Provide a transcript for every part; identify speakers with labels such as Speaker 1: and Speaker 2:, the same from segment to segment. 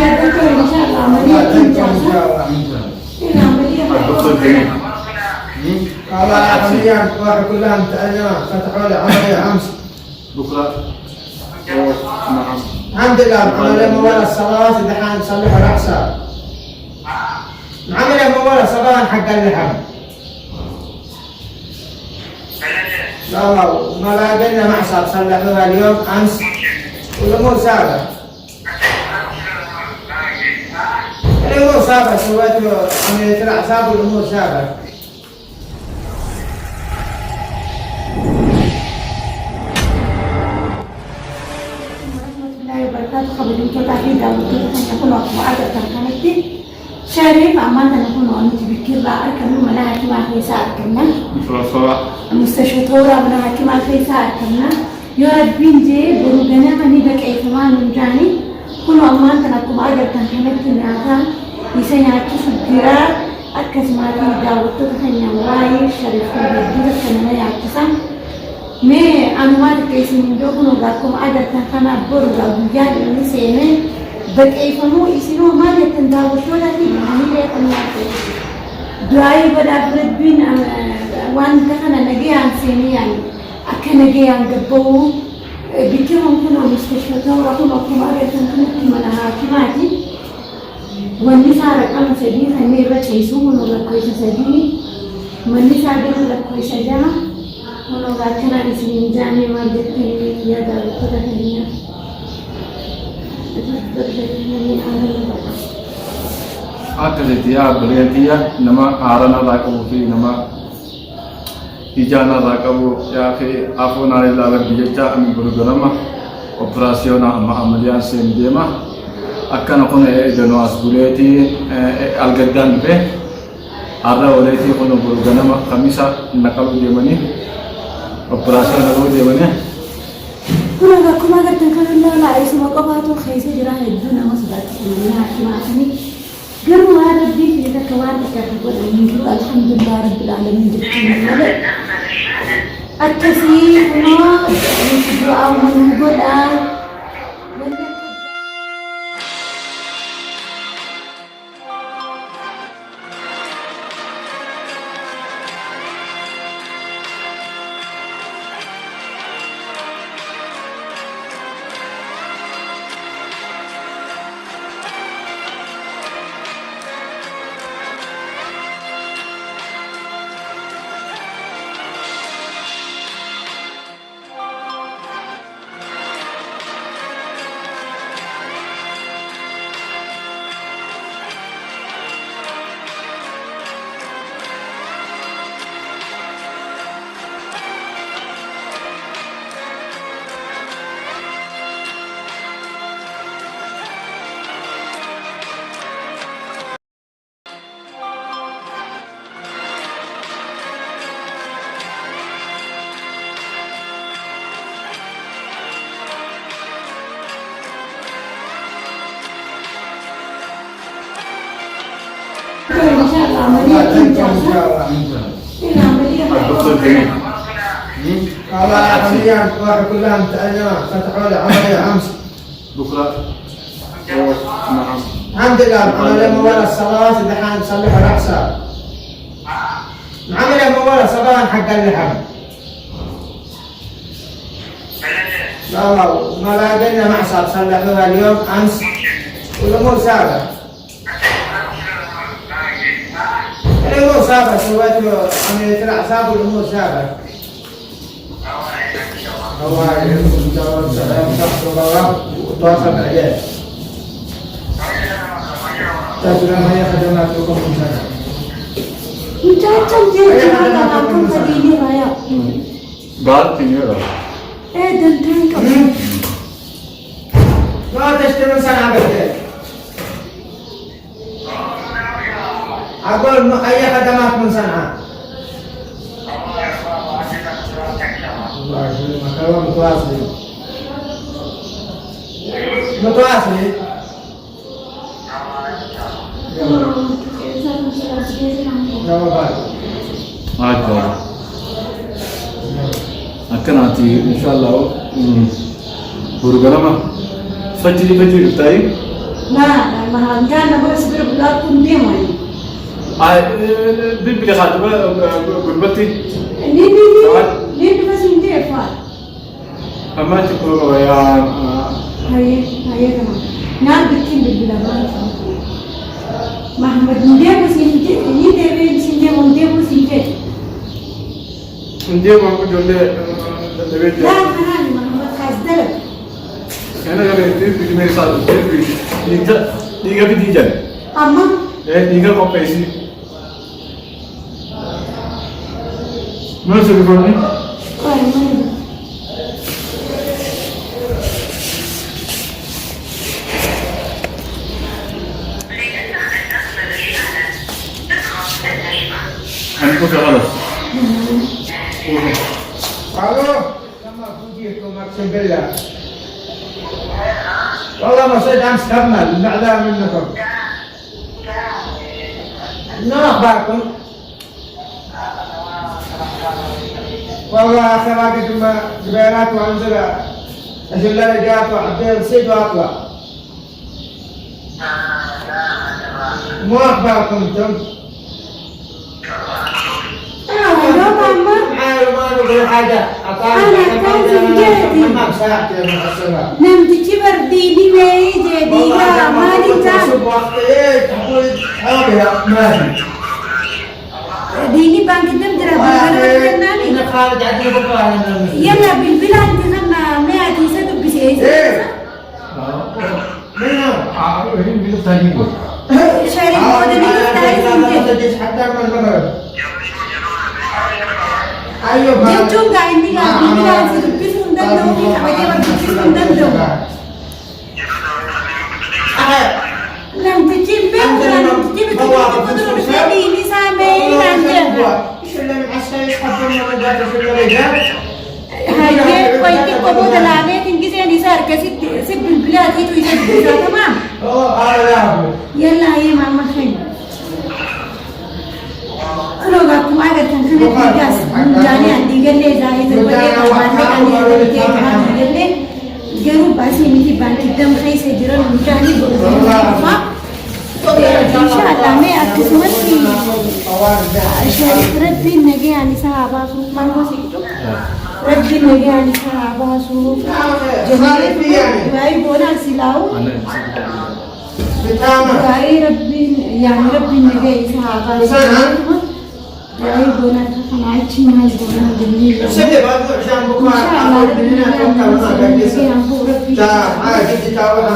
Speaker 1: إن شاء الله عملية إنجازات. العملية
Speaker 2: والله عمليات واحد كلها متألمة فتحوا لي عملية أمس
Speaker 3: بكرة. نعم.
Speaker 2: الحمد لله عملية مولى الصلاة دحين نصلح رأسها. عملية مولى صباحا حق اللحم. لا والله ما لاقينا معصب صلحوها اليوم أمس والأمور ثابتة. الأمور ثابتة سويت عملية الأعصاب والأمور ثابتة.
Speaker 1: خبرين كتافي داود تكون وعدة تركنتي شريف أمانة نكون أنت بكرة أركب منها كما في ساعة كنا مستشفى طورة منها كما في ساعة كنا يرد بنتي بروجنا مني بك أي كمان مجاني كل أمانة نكون عدة تركنتي نعم يسني أكتشف أركز ما في داود تكون واي شريف كبير كنا يعكسان मैं अनुवाद कैसे निंदो को गाकों आदर तंखाना बोर गाबुया इन्हीं से में बकेफनो इसीनो हमारे तंदाव शोला थी हमीरे अनुवाद दुआई बराबर बिन वन तंखाना नगे आंसेनी यानी अक्के नगे आंगबो बिके हम को मुस्तशफा तो रखो हमारे तंखाना की मना हाकिमाती वन्नी सारा काम से भी हमें बच्चे सुनो रखो इसे भी वन्नी सारे रखो इसे जाना ونوع كنا نسمين جاني ما جبتني يا دار تدخلينا
Speaker 3: أكلت يا بليتيا نما عارنا راكبو في نما إجانا راكبو يا أخي أفونا لله بيجتا أمي برجرما أوبراسيونا أما عمليان سيمديما أكنا كنا إجانو أسبوليتي الجدان به أرى وليتي كنا برجرما خميسة نقلو ديماني operasi lalu dia mana?
Speaker 1: Aku magar tengkar lah, semua kabar tu khayal jerah itu nama sudah mana hakim ni. Geru ada di kita kawan kita buat ini alhamdulillah rabbil alamin jadi. Atas ni semua doa menunggu إن شاء الله عملية إنجازات. العملية
Speaker 2: والله عمليات واحد كلها متألمة فتحوا لي عملية أمس
Speaker 3: بكرة. نعم.
Speaker 2: الحمد لله عملية مولى الصلاة دحين نصلح رأسها. عملية مولى صباحا حق اللحم. لا والله ما لاقينا معصب صلحوها اليوم أمس والأمور ثابتة. الأمور ثابتة سويت عملية الأعصاب والأمور ثابتة. الله يجزاك السلام الله وتواصل بالعيال. تجربة هي خدماتكم من سنة.
Speaker 1: Macam je kita akan berdiri raya.
Speaker 3: بعد تنير.
Speaker 1: Dan tengok.
Speaker 2: ما تشتري سنة بدل. أقول أي خدمات من صنعاء؟ الله يسلمك هو متواصلين متواصلين
Speaker 3: هذا أكن أنتي إن شاء الله برجرما فجري بتاعي
Speaker 1: لا ما هنجانا بس بربلا كل ديموني
Speaker 3: بيبي خاتم قربتي
Speaker 1: ليه بس ندير فات
Speaker 3: أما تقول يا
Speaker 1: هاي تمام نار بتكين بالبلا ما محمد ندير بس ندير بس ندير بس
Speaker 3: ندير ما بقول له
Speaker 1: لا أنا محمد خازدلك
Speaker 3: أنا قبل تيجي من صار تيجي نيجا بديجان
Speaker 1: أما
Speaker 3: نيجا كوبيسي ما سببني أنا كنت خلاص
Speaker 2: الو لما فوجئتكم اقسم بالله والله ما صيد امس كمل بعدها منكم شنو اخباركم؟ والله اخر وقت ما جبيرات وانزل اشيل رجعت وعبير صيد واطلع مو اخباركم انتم؟ ما نقول حاجة ما ساعتي مع السلامة
Speaker 1: نمت كبر ديني ويجي دينا ما نتعب ديني بانك دم درا يلا بالبلاد تسمى ما تيسد بسيس شاري مودني تايس
Speaker 2: أيوة
Speaker 1: جبتم قاعدين بالبلاد تلبسون دندو في حوالي تلبسون دندو لم تجيب لم تجيب تقدروا بسالي نسامي عندنا
Speaker 2: إيش اللي معسكر يحبون من ذات الرجال
Speaker 1: هاي كويتي قبود العادات إنجز يعني صار كسب سب البلاد هي تويجد تمام يلا هي ماما خير أنا قاعد ما قاعد تنكر الجاس جاني عندي قال لي زايد الولد ما عندي قال لي قالوا بس يمتي بانك دم خيس يجرون مجاني ما إن شاء الله ما أكسمتي شارك ربي النجي يعني صحابة سوق ما نقصيتو ربي النجي يعني صحابة سوق جميل يعني بونا سلاو يعني ربي النجي صحابة سوق يعني بونا تفهم عايشين هاي بونا جميل
Speaker 2: سيدي برضو عشان بكرة أقول بنينا أتوقع ما قديس جدي تاوها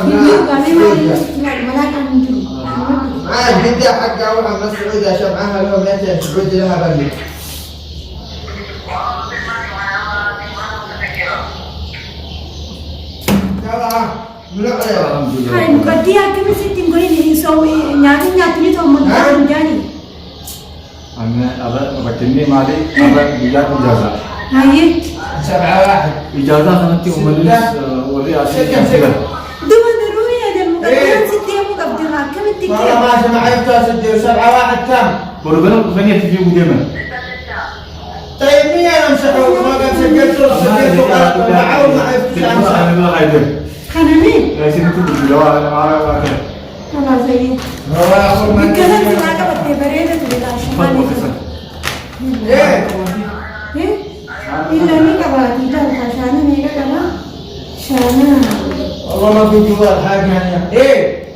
Speaker 2: جدي حق أوها من السعودية عشان معها لهم يأتي السعودية لها بلي
Speaker 1: هاي مقدية كم ستين قولي يسوي ناتني توم مدان جاني
Speaker 3: أنا بكتني مالي أنا بيجاك إجازة
Speaker 1: هاي
Speaker 2: 7-1
Speaker 3: إجازة خنتي ومليس ورياسي
Speaker 1: دوما ضروري هذا مقدية ستين مقدمة كم التكية
Speaker 2: والله ما سمعت 6-7-1 كم
Speaker 3: برجرنا بني تجيب وديما
Speaker 2: طيب مين أنا مسحوك ما قد سجلت معه ما عرفت
Speaker 1: خنامين
Speaker 3: يا سيدي تقول لو أنا ما أعرف
Speaker 1: خلاص زي
Speaker 2: هو يأخذ من
Speaker 1: الكلام اللي معك بدي بريدة ولا شمالي
Speaker 2: إيه
Speaker 1: إيه إلا ميكا بعدي ده عشان ميكا كمان شانا
Speaker 2: والله ما في جوال حاجة يعني إيه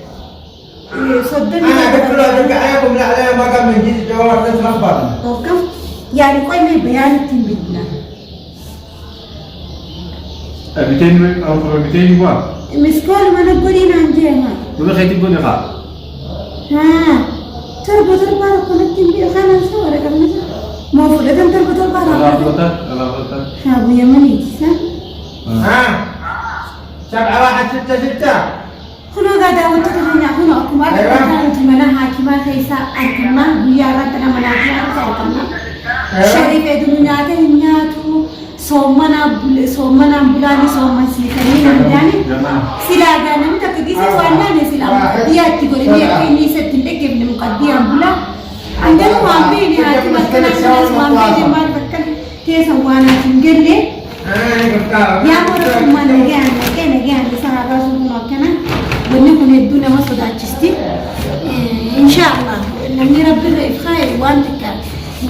Speaker 1: صدقني
Speaker 2: أنا قلت له أرجع عليكم لا عليه ما قام من جديد جوال تتخبر
Speaker 1: كم يعني كوي ما بيان تنبينا
Speaker 3: 200 أو 200 يوم
Speaker 1: مسكول ما نقولين عندنا
Speaker 3: ولا خيتي بقول لك
Speaker 1: ها تربط البارة كنا تنبي خلاص ولا كم ما فلتن تربط البارة
Speaker 3: لا فلتن
Speaker 1: أبو يمني
Speaker 2: ها 7-1-6-6
Speaker 1: خلوا قاعد أقول تكلمني أكون أكون أكون كانت منا حاكمة خيسا أكمنا بيارتنا منا حاكمة أكمنا شريف الدنيا تهنياتو soomana bulani sooma siikanii namdani silaa ganami takka gisa waannane silaa muqaddiyaatti godhanii akka inni isatti hin dhaggeefne muqaddiyaan bulaa andana waan beene haati bakkana akkanas waan beene maal bakkan keessa waan haati hin galle yaa mootummaa nagaan isa haabaa sun akkana وإني كن الدنيا ما صدقتشتي إن شاء الله نمني ربنا إفخاء وانتك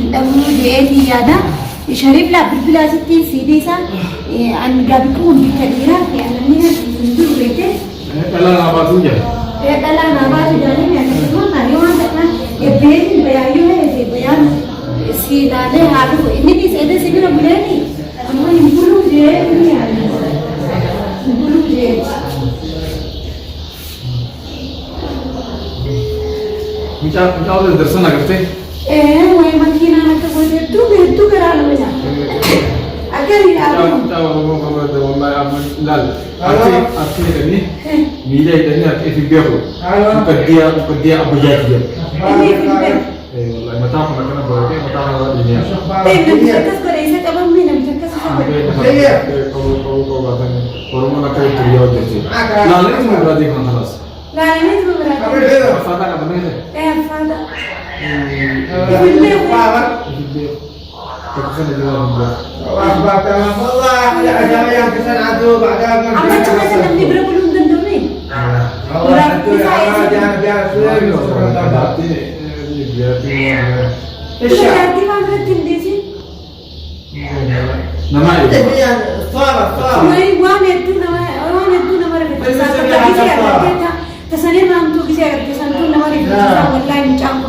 Speaker 1: لما جيتي يادا شريف لا بالبلا 60 سيديسا عن قابكم بكثيرة يعني نمني ندور بيته
Speaker 3: لا لا باتوجا
Speaker 1: لا أنا بعد جاني يعني ما يوم تكنا يبين بيايو هذي بيان سيدالة هذا إني بس إذا سيبنا بلاني أما يقولوا جاي يعني يقولوا جاي
Speaker 3: Minta udah درسنا كفتة
Speaker 1: وين ماكينة أنا كبرت تو كرالو بنا أكيد يا
Speaker 3: minta والله أعمل لا أكيد ini ميلا ini أكيد في بيرو مكديا أبو جاتي والله متى أنا كنا بروكي متى أنا ini ya
Speaker 1: نمسكس كريسة كمان مين نمسكس
Speaker 3: kau katanya baru mana kayak teriak jadi lalu itu berarti kan terus
Speaker 1: لا أنا ما تبغى
Speaker 3: Fata katanya itu
Speaker 1: فادا
Speaker 3: Keputusan dari orang
Speaker 2: أخبرك والله العجمة yang kesan adu بعدها
Speaker 1: أما cuma sedang di berbelum dendamnya
Speaker 2: والله itu jangan biar
Speaker 3: berarti
Speaker 1: itu berarti mana tinggi sih
Speaker 3: nama itu
Speaker 2: tapi yang صارت
Speaker 1: وان itu nama mereka. Tasanya mampu bisa kerja santu nama mereka. Online jam